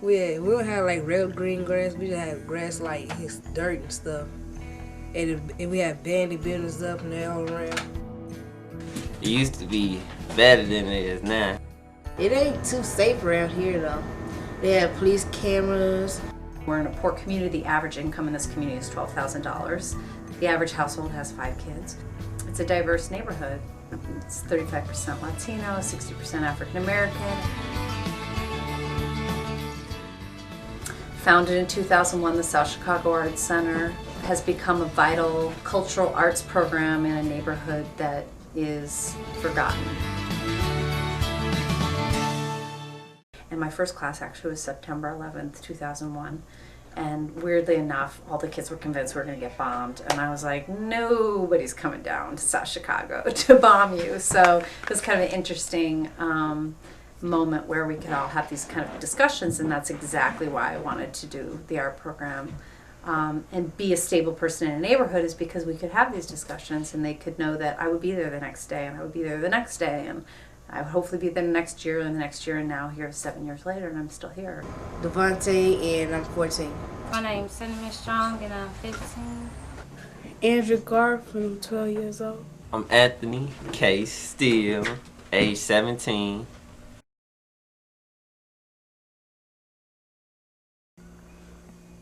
We don't have like real green grass. We just have grass like it's dirt and stuff. And we have bandit buildings up and they're all around. It used to be better than it is now. It ain't too safe around here though. They have police cameras. We're in a poor community. The average income in this community is $12,000. The average household has 5 kids. It's a diverse neighborhood. It's 35% Latino, 60% African American. Founded in 2001, the South Chicago Arts Center has become a vital cultural arts program in a neighborhood that is forgotten. And my first class actually was September 11th, 2001. And weirdly enough, all the kids were convinced we were going to get bombed. And I was like, nobody's coming down to South Chicago to bomb you. So it was kind of an interesting moment where we could all have these kind of discussions. And that's exactly why I wanted to do the art program. And be a stable person in a neighborhood is because we could have these discussions and they could know that I would be there the next day and I would be there the next day. And I would hopefully be there next year and the next year, and now here 7 years later, and I'm still here. Devontae, and I'm 14. My name's Cinnamon Strong, and I'm 15. Andrew Garth, and I'm 12 years old. I'm Anthony Case Steele, age 17.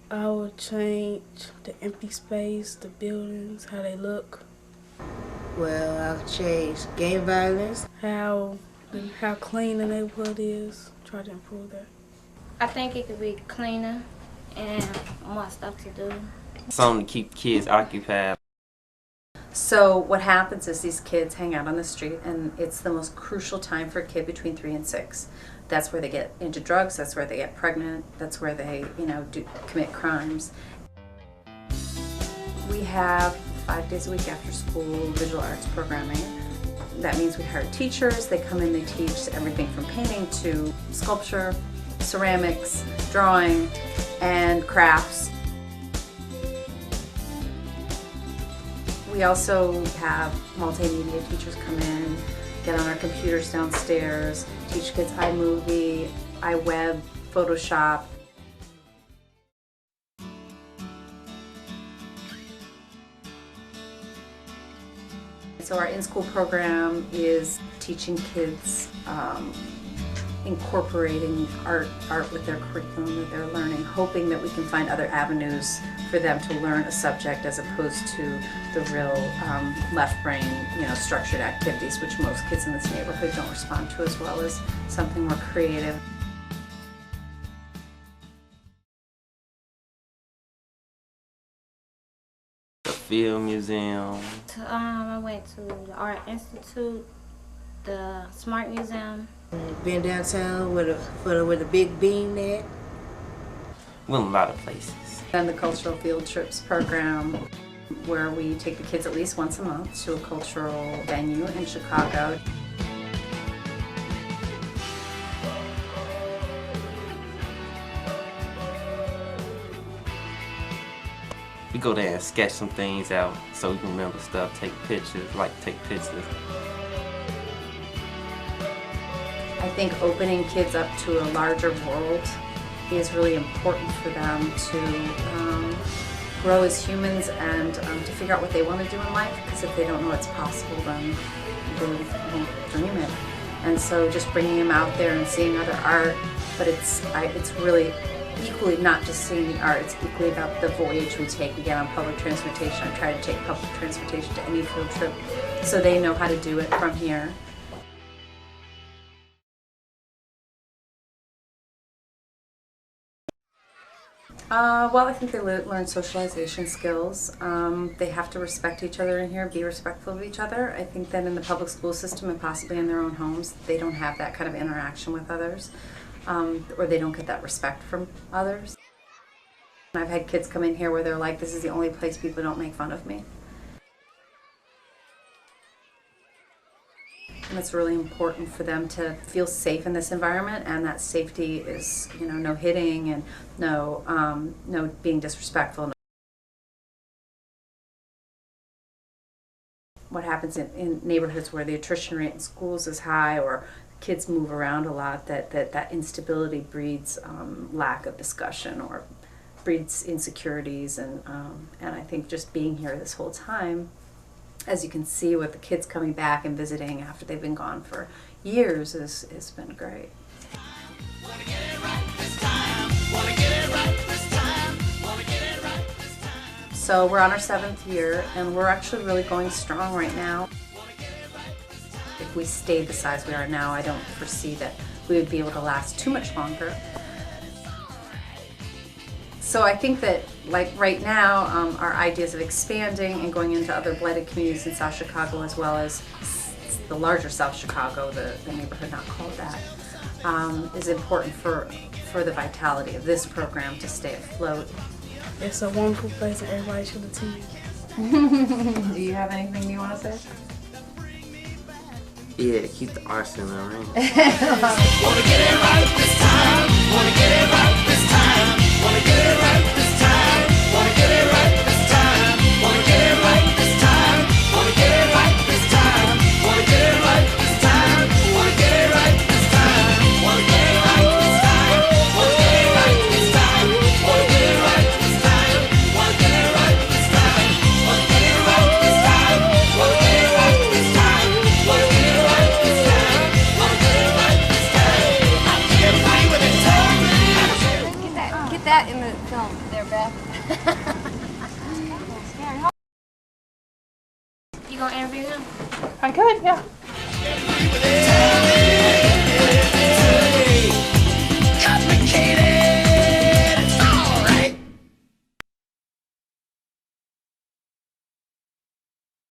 I would change the empty space, the buildings, how they look. Well, I've changed gang violence. How clean the neighborhood is. Try to improve that. I think it could be cleaner and more stuff to do. Something to keep kids occupied. So what happens is these kids hang out on the street, and it's the most crucial time for a kid between 3 and 6. That's where they get into drugs, that's where they get pregnant, that's where they, commit crimes. We have 5 days a week after school visual arts programming. That means we hire teachers. They come in, they teach everything from painting to sculpture, ceramics, drawing, and crafts. We also have multimedia teachers come in, get on our computers downstairs, teach kids iMovie, iWeb, Photoshop. So our in-school program is teaching kids, incorporating art with their curriculum that they're learning, hoping that we can find other avenues for them to learn a subject as opposed to the real left brain, structured activities, which most kids in this neighborhood don't respond to as well as something more creative. Film museum. I went to the Art Institute, the Smart Museum. Been downtown where the big beam at. Went a lot of places. And the Cultural Field Trips program, where we take the kids at least once a month to a cultural venue in Chicago. We go there and sketch some things out so we can remember stuff, take pictures, take pictures. I think opening kids up to a larger world is really important for them to grow as humans and to figure out what they want to do in life, because if they don't know it's possible, then they won't dream it. And so just bringing them out there and seeing other art, but it's really equally not just seeing the art, it's equally about the voyage we take. We get on public transportation. I try to take public transportation to any field trip so they know how to do it from here. Well, I think they learn socialization skills. They have to respect each other in here, be respectful of each other. I think that in the public school system and possibly in their own homes, they don't have that kind of interaction with others, or they don't get that respect from others. I've had kids come in here where they're like, this is the only place people don't make fun of me. And it's really important for them to feel safe in this environment, and that safety is, no hitting and no being disrespectful. What happens in neighborhoods where the attrition rate in schools is high, or kids move around a lot, that instability breeds lack of discussion or breeds insecurities, and I think just being here this whole time, as you can see with the kids coming back and visiting after they've been gone for years, has been great. So we're on our 7th year, and we're actually really going strong right now. If we stayed the size we are now, I don't foresee that we would be able to last too much longer. So I think that, like right now, our ideas of expanding and going into other blighted communities in South Chicago, as well as the larger South Chicago, the neighborhood not called that, is important for the vitality of this program to stay afloat. It's a wonderful place and everybody should attend. Do you have anything you want to say? Yeah, keep the arsenal around. Wanna get it right this time. Wanna get it right this time. Wanna get it right this time. Wanna get it right this time. Wanna get it right this time. Wanna get it right this time. Wanna get it right this time. Wanna get it right this time. Wanna get it right this time. Wanna get it right this time. Wanna get it right this time. Wanna get it right this time. Wanna get it right this time. Wanna get it right this time. Wanna get it right this time. Wanna get it right this time. I can't play with it. Get that in the film there, Beth. You gonna interview him? I could, yeah. Get free with it.